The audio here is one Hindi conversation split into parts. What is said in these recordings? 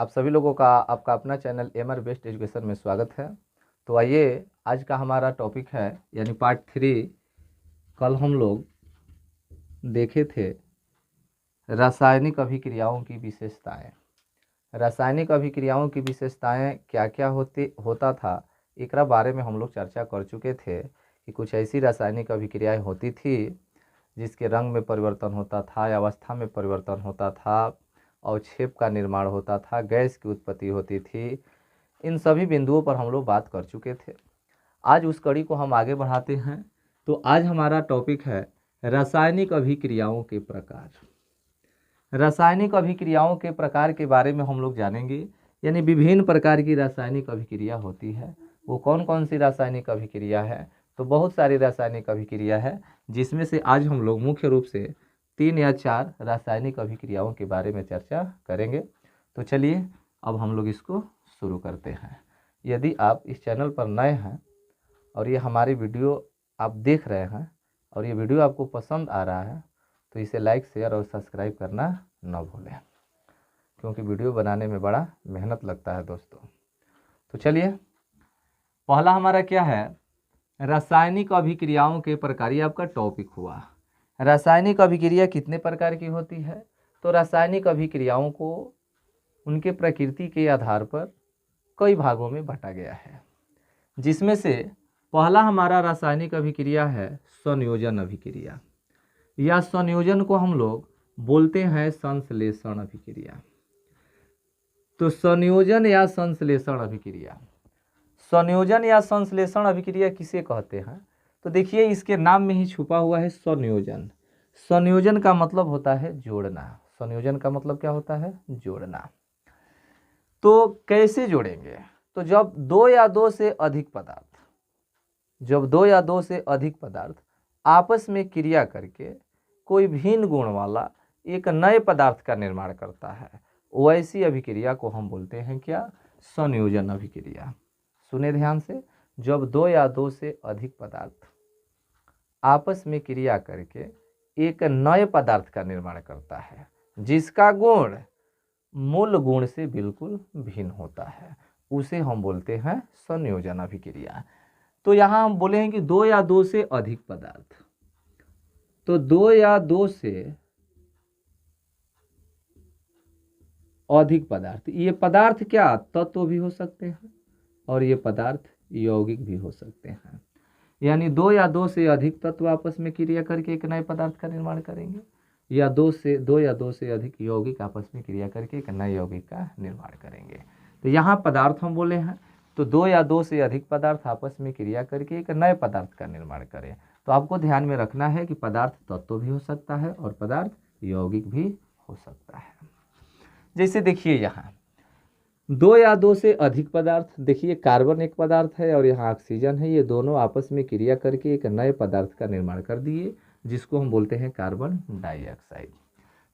आप सभी लोगों का आपका अपना चैनल एमआर बेस्ट एजुकेशन में स्वागत है। तो आइए, आज का हमारा टॉपिक है यानी पार्ट 3। कल हम लोग देखे थे रासायनिक अभिक्रियाओं की विशेषताएं। रासायनिक अभिक्रियाओं की विशेषताएं क्या क्या होता था, एकरा बारे में हम लोग चर्चा कर चुके थे कि कुछ ऐसी रासायनिक अभिक्रियाएं होती थी जिसके रंग में परिवर्तन होता था, अवस्था में परिवर्तन होता था, अवक्षेप का निर्माण होता था, गैस की उत्पत्ति होती थी। इन सभी बिंदुओं पर हम लोग बात कर चुके थे। आज उस कड़ी को हम आगे बढ़ाते हैं। तो आज हमारा टॉपिक है रासायनिक अभिक्रियाओं के प्रकार। रासायनिक अभिक्रियाओं के प्रकार के बारे में हम लोग जानेंगे, यानी विभिन्न प्रकार की रासायनिक अभिक्रिया होती है। वो कौन कौन सी रासायनिक अभिक्रिया है? तो बहुत सारी रासायनिक अभिक्रिया है, जिसमें से आज हम लोग मुख्य रूप से 3 या 4 रासायनिक अभिक्रियाओं के बारे में चर्चा करेंगे। तो चलिए अब हम लोग इसको शुरू करते हैं। यदि आप इस चैनल पर नए हैं और ये हमारी वीडियो आप देख रहे हैं और ये वीडियो आपको पसंद आ रहा है, तो इसे लाइक, शेयर और सब्सक्राइब करना न भूलें, क्योंकि वीडियो बनाने में बड़ा मेहनत लगता है दोस्तों। तो चलिए, पहला हमारा क्या है? रासायनिक अभिक्रियाओं के प्रकार। ये आपका टॉपिक हुआ। रासायनिक अभिक्रिया कितने प्रकार की होती है? तो रासायनिक अभिक्रियाओं को उनके प्रकृति के आधार पर कई भागों में बांटा गया है, जिसमें से पहला हमारा रासायनिक अभिक्रिया है संयोजन अभिक्रिया, या संयोजन को हम लोग बोलते हैं संश्लेषण अभिक्रिया। तो संयोजन या संश्लेषण अभिक्रिया, संयोजन या संश्लेषण अभिक्रिया किसे कहते हैं? तो देखिए, इसके नाम में ही छुपा हुआ है संयोजन। संयोजन का मतलब होता है जोड़ना। संयोजन का मतलब क्या होता है? जोड़ना। तो कैसे जोड़ेंगे? तो जब दो या दो से अधिक पदार्थ आपस में क्रिया करके कोई भिन्न गुण वाला एक नए पदार्थ का निर्माण करता है, वैसी अभिक्रिया को हम बोलते हैं क्या? संयोजन अभिक्रिया। सुने ध्यान से, जब दो या दो से अधिक पदार्थ आपस में क्रिया करके एक नए पदार्थ का निर्माण करता है, जिसका गुण मूल गुण से बिल्कुल भिन्न होता है, उसे हम बोलते हैं संयोजन अभिक्रिया। तो यहाँ हम बोले हैं कि दो या दो से अधिक पदार्थ। तो दो या दो से अधिक पदार्थ, ये पदार्थ क्या तत्व भी हो सकते हैं और ये पदार्थ यौगिक भी हो सकते हैं। यानी दो या दो से अधिक तत्व आपस में क्रिया करके एक नए पदार्थ का निर्माण करेंगे, या दो या दो से अधिक यौगिक आपस में क्रिया करके एक नए यौगिक का निर्माण करेंगे। तो यहाँ पदार्थ हम बोले हैं, तो दो या दो से अधिक पदार्थ आपस में क्रिया करके एक नए पदार्थ का निर्माण करें। तो आपको ध्यान में रखना है कि पदार्थ तत्व भी हो सकता है और पदार्थ यौगिक भी हो सकता है। जैसे देखिए, यहाँ दो या दो से अधिक पदार्थ, देखिए कार्बन एक पदार्थ है और यहाँ ऑक्सीजन है, ये दोनों आपस में क्रिया करके एक नए पदार्थ का निर्माण कर दिए, जिसको हम बोलते हैं कार्बन डाइऑक्साइड।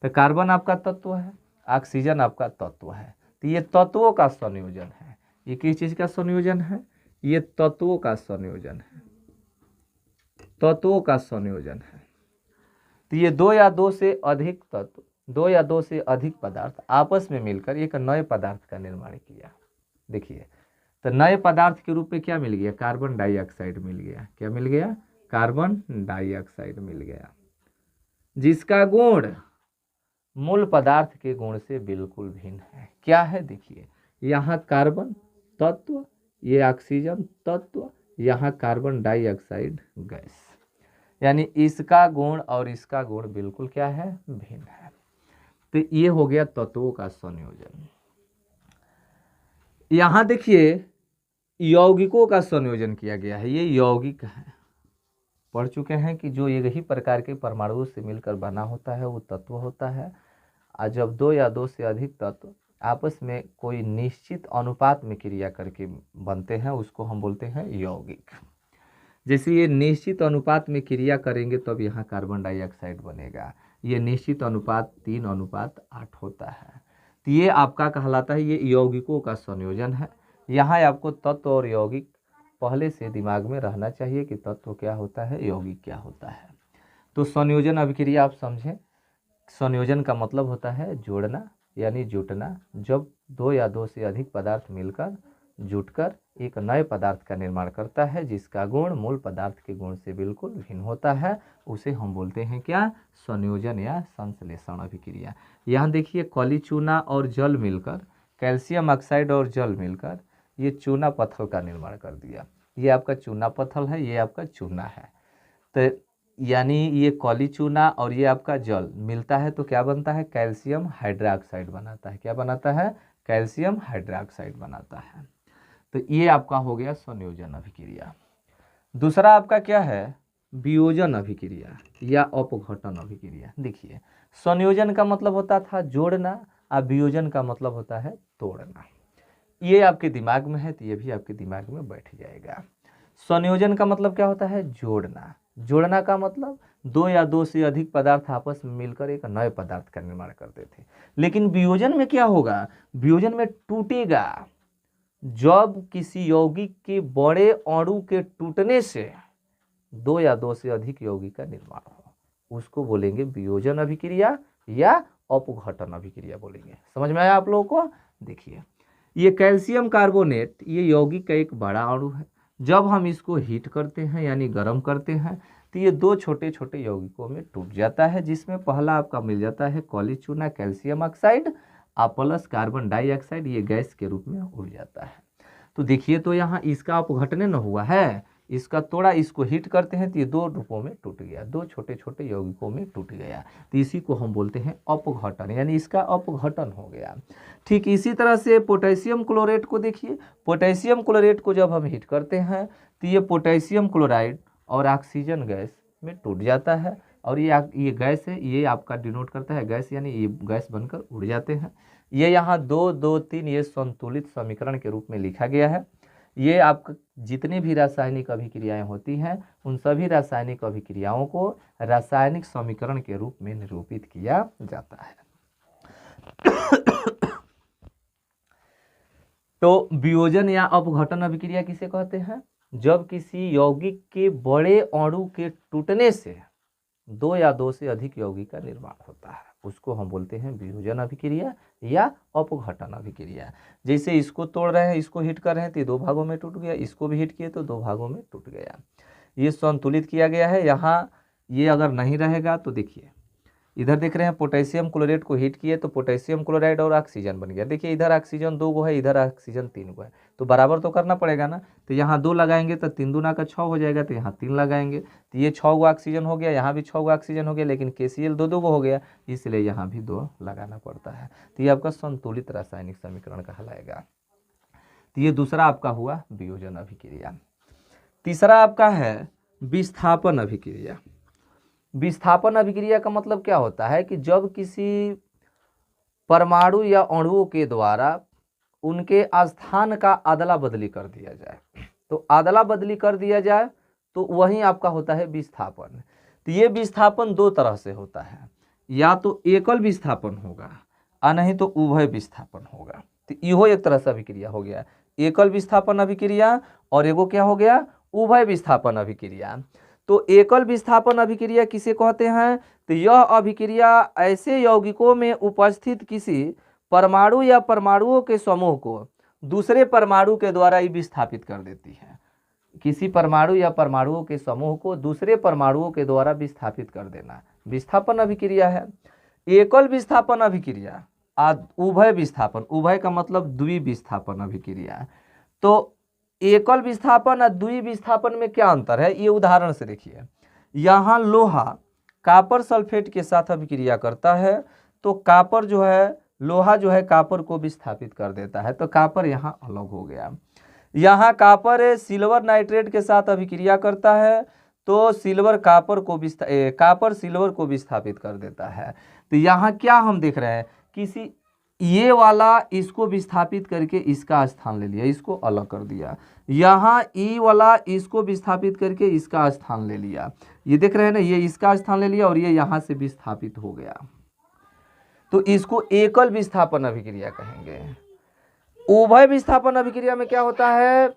तो कार्बन आपका तत्व है, ऑक्सीजन आपका तत्व है। तो ये तत्वों का संयोजन है। ये किस चीज़ का संयोजन है? ये तत्वों का संयोजन है, तत्वों का संयोजन है। तो ये दो या दो से अधिक तत्व, दो या दो से अधिक पदार्थ आपस में मिलकर एक नए पदार्थ का निर्माण किया। देखिए, तो नए पदार्थ के रूप में क्या मिल गया? कार्बन डाइऑक्साइड मिल गया। क्या मिल गया? कार्बन डाइऑक्साइड मिल गया, जिसका गुण मूल पदार्थ के गुण से बिल्कुल भिन्न है। क्या है? देखिए, यहाँ कार्बन तत्व, ये ऑक्सीजन तत्व, यहाँ कार्बन डाइऑक्साइड गैस, यानी इसका गुण और इसका गुण बिल्कुल क्या है? भिन्न है। तो ये हो गया तत्वों का संयोजन। यहां देखिए, यौगिकों का संयोजन किया गया है। ये यौगिक है, पढ़ चुके हैं कि जो यही प्रकार के परमाणुओं से मिलकर बना होता है वो तत्व होता है। और जब दो या दो से अधिक तत्व आपस में कोई निश्चित अनुपात में क्रिया करके बनते हैं, उसको हम बोलते हैं यौगिक। जैसे ये निश्चित अनुपात में क्रिया करेंगे तब यहाँ कार्बन डाइऑक्साइड बनेगा। ये निश्चित अनुपात 3:8 होता है। तो ये आपका कहलाता है, ये यौगिकों का संयोजन है। यहाँ आपको तत्व और यौगिक पहले से दिमाग में रहना चाहिए कि तत्व क्या होता है, यौगिक क्या होता है। तो संयोजन अभिक्रिया आप समझें, संयोजन का मतलब होता है जोड़ना, यानी जुटना। जब दो या दो से अधिक पदार्थ मिलकर जुटकर एक नए पदार्थ का निर्माण करता है जिसका गुण मूल पदार्थ के गुण से बिल्कुल भिन्न होता है, उसे हम बोलते हैं क्या? संयोजन या संश्लेषण अभिक्रिया। यहाँ देखिए कली चूना और जल मिलकर, कैल्शियम ऑक्साइड और जल मिलकर ये चूना पत्थर का निर्माण कर दिया। ये आपका चूना पत्थर है, ये आपका चूना है। तो यानी ये कली चूना और ये आपका जल मिलता है तो क्या बनता है? कैल्शियम हाइड्रोक्साइड बनाता है। क्या बनाता है? कैल्शियम हाइड्रोक्साइड बनाता है। तो ये आपका हो गया संयोजन अभिक्रिया। दूसरा आपका क्या है? वियोजन अभिक्रिया या अपघटन अभिक्रिया। देखिए संयोजन का मतलब होता था जोड़ना और वियोजन का मतलब होता है तोड़ना। ये आपके दिमाग में है तो ये भी आपके दिमाग में बैठ जाएगा। संयोजन का मतलब क्या होता है? जोड़ना। जोड़ना का मतलब दो या दो से अधिक पदार्थ आपस में मिलकर एक नए पदार्थ का निर्माण करते थे। लेकिन वियोजन में क्या होगा? वियोजन में टूटेगा। जब किसी यौगिक के बड़े अणु के टूटने से दो या दो से अधिक यौगिक का निर्माण हो, उसको बोलेंगे वियोजन अभिक्रिया या अपघटन अभिक्रिया बोलेंगे। समझ में आया आप लोगों को? देखिए ये कैल्शियम कार्बोनेट ये यौगिक का एक बड़ा अणु है। जब हम इसको हीट करते हैं यानी गर्म करते हैं तो ये दो छोटे छोटे यौगिकों में टूट जाता है, जिसमें पहला आपका मिल जाता है कली चूना calcium oxide plus carbon dioxide, ये गैस के रूप में उड़ जाता है। तो देखिए तो यहाँ इसका अपघटन न हुआ है, इसका तोड़ा, इसको हीट करते हैं तो ये दो रूपों में टूट गया, दो छोटे छोटे यौगिकों में टूट गया। तो इसी को हम बोलते हैं अपघटन, यानी इसका अपघटन हो गया। ठीक इसी तरह से पोटेशियम क्लोरेट को देखिए, पोटेशियम क्लोरेट को जब हम हीट करते हैं तो ये पोटेशियम क्लोराइड और ऑक्सीजन गैस में टूट जाता है, और ये गैस है, ये आपका डिनोट करता है गैस, यानी ये गैस बनकर उड़ जाते हैं। ये यहाँ 2, 2, 3 ये संतुलित समीकरण के रूप में लिखा गया है। ये आपका जितनी भी रासायनिक अभिक्रियाएं होती हैं उन सभी रासायनिक अभिक्रियाओं को रासायनिक समीकरण के रूप में निरूपित किया जाता है। तो वियोजन या अपघटन अभिक्रिया किसे कहते हैं? जब किसी यौगिक के बड़े अणु के टूटने से दो या दो से अधिक यौगिक का निर्माण होता है, उसको हम बोलते हैं वियोजन अभिक्रिया या अपघटन अभिक्रिया। जैसे इसको तोड़ रहे हैं, इसको हीट कर रहे हैं तो ये दो भागों में टूट गया, इसको भी हीट किए तो दो भागों में टूट गया। ये संतुलित किया गया है। यहाँ ये अगर नहीं रहेगा तो देखिए इधर देख रहे हैं पोटेशियम क्लोरेट को हीट किए तो पोटेशियम क्लोराइड और ऑक्सीजन बन गया। देखिए इधर ऑक्सीजन 2 गो है, इधर ऑक्सीजन 3 गो है, तो बराबर तो करना पड़ेगा ना। तो यहाँ 2 लगाएंगे तो 3 दूना का 6 हो जाएगा, तो यहाँ 3 लगाएंगे तो ये 6 गो ऑक्सीजन हो गया, यहाँ भी 6 गो ऑक्सीजन हो गया, लेकिन KCl 2 गो हो गया, इसलिए यहाँ भी 2 लगाना पड़ता है। तो ये आपका संतुलित रासायनिक समीकरण कहलाएगा। तो ये दूसरा आपका हुआ वियोजन अभिक्रिया। तीसरा आपका है विस्थापन अभिक्रिया। विस्थापन अभिक्रिया का मतलब क्या होता है कि जब किसी परमाणु या अणुओं के द्वारा उनके स्थान का अदला बदली कर दिया जाए, तो अदला बदली कर दिया जाए तो वही आपका होता है विस्थापन। तो ये विस्थापन 2 तरह से होता है, या तो एकल विस्थापन होगा और नहीं तो उभय विस्थापन होगा। तो इहो एक तरह से अभिक्रिया हो गया, एकल विस्थापन अभिक्रिया, और एगो क्या हो गया? उभय विस्थापन अभिक्रिया। तो एकल विस्थापन अभिक्रिया किसे कहते हैं? तो यह अभिक्रिया ऐसे यौगिकों में उपस्थित किसी परमाणु या परमाणुओं के समूह को दूसरे परमाणु के द्वारा ही विस्थापित कर देती है। किसी परमाणु या परमाणुओं के समूह को दूसरे परमाणुओं के द्वारा विस्थापित कर देना विस्थापन अभिक्रिया है। एकल विस्थापन अभिक्रिया उभय विस्थापन, उभय का मतलब द्विविस्थापन अभिक्रिया। तो एकल विस्थापन और द्विविस्थापन में क्या अंतर है, ये उदाहरण से देखिए। यहाँ लोहा कॉपर सल्फेट के साथ अभिक्रिया करता है तो कॉपर जो है, लोहा जो है कॉपर को विस्थापित कर देता है, तो कॉपर यहाँ अलग हो गया। यहाँ कॉपर सिल्वर नाइट्रेट के साथ अभिक्रिया करता है तो कॉपर सिल्वर को विस्थापित कर देता है। तो यहाँ क्या हम देख रहे हैं, किसी ये वाला इसको विस्थापित करके इसका स्थान ले लिया, इसको अलग कर दिया। यहाँ ई वाला इसको विस्थापित करके इसका स्थान ले लिया, ये देख रहे हैं ना, ये इसका स्थान ले लिया और ये यहाँ से विस्थापित हो गया। तो इसको एकल विस्थापन अभिक्रिया कहेंगे। उभय विस्थापन अभिक्रिया में क्या होता है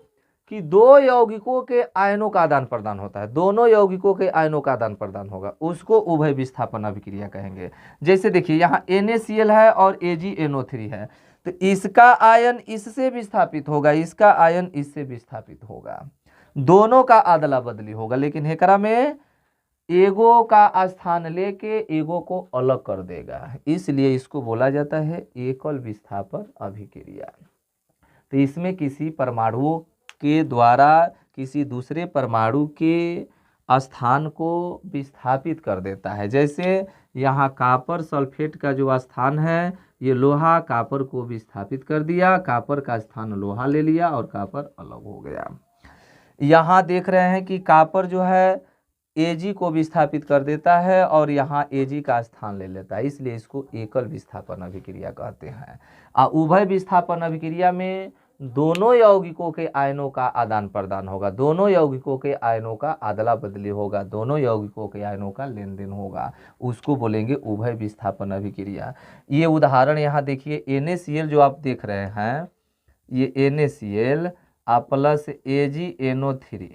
कि दो यौगिकों के आयनों का आदान प्रदान होता है, दोनों यौगिकों के आयनों का आदान प्रदान होगा, उसको उभय विस्थापन अभिक्रिया कहेंगे। जैसे देखिए यहाँ NaCl है और AgNO3 है, तो इसका आयन इससे विस्थापित होगा, इसका आयन इससे विस्थापित होगा, दोनों का अदला बदली होगा, लेकिन हेकरा में एगो का स्थान लेके एगो को अलग कर देगा, इसलिए इसको बोला जाता है एकल विस्थापन अभिक्रिया। तो इसमें किसी परमाणुओं के द्वारा किसी दूसरे परमाणु के स्थान को विस्थापित कर देता है। जैसे यहाँ कॉपर सल्फेट का जो स्थान है, ये लोहा कॉपर को विस्थापित कर दिया, कॉपर का स्थान लोहा ले लिया और कॉपर अलग हो गया। यहाँ देख रहे हैं कि कॉपर जो है Ag को विस्थापित कर देता है और यहाँ Ag का स्थान ले लेता है, इसलिए इसको एकल विस्थापन अभिक्रिया कहते हैं। उभय विस्थापन अभिक्रिया में दोनों यौगिकों के आयनों का आदान प्रदान होगा, दोनों यौगिकों के आयनों का अदला बदली होगा, दोनों यौगिकों के आयनों का लेन देन होगा, उसको बोलेंगे उभय विस्थापन अभिक्रिया। ये उदाहरण यहाँ देखिए, NaCl जो आप देख रहे हैं, ये NaCl प्लस AgNO3,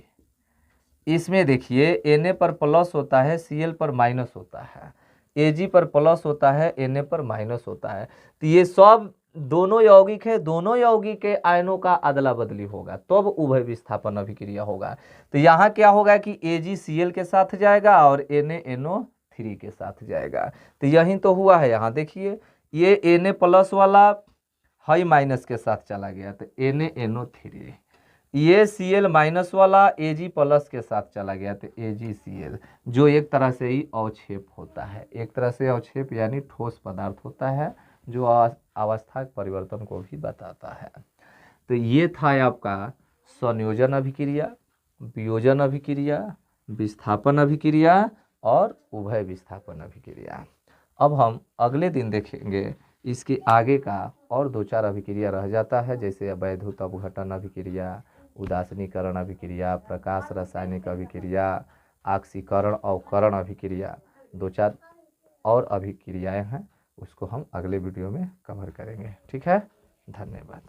इसमें देखिए Na पर प्लस होता है, Cl पर माइनस होता है, Ag पर प्लस होता है, Na पर माइनस होता है। तो ये सब दोनों यौगिक है, दोनों यौगिक के आयनों का अदला बदली होगा, तब तो उभय विस्थापन अभिक्रिया होगा। तो यहाँ क्या होगा कि AgCl के साथ जाएगा और NaNO3 के साथ जाएगा। तो यही तो हुआ है, यहाँ देखिए ये Na प्लस वाला हाई माइनस के साथ चला गया, तो NaNO3, ये Cl माइनस वाला Ag प्लस के साथ चला गया, तो AgCl, जो एक तरह से ही अवक्षेप होता है, एक तरह से अवक्षेप यानी ठोस पदार्थ होता है जो अवस्था के परिवर्तन को भी बताता है। तो ये था आपका संयोजन अभिक्रिया, वियोजन अभिक्रिया, विस्थापन अभिक्रिया और उभय विस्थापन अभिक्रिया। अब हम अगले दिन देखेंगे इसके आगे का और 2-4 अभिक्रिया रह जाता है, जैसे वैद्युत अपघटन अभिक्रिया, उदासीनीकरण अभिक्रिया, प्रकाश रासायनिक अभिक्रिया, ऑक्सीकरण अवकरण अभिक्रिया, 2-4 और अभिक्रियाएं हैं, उसको हम अगले वीडियो में कवर करेंगे। ठीक है, धन्यवाद।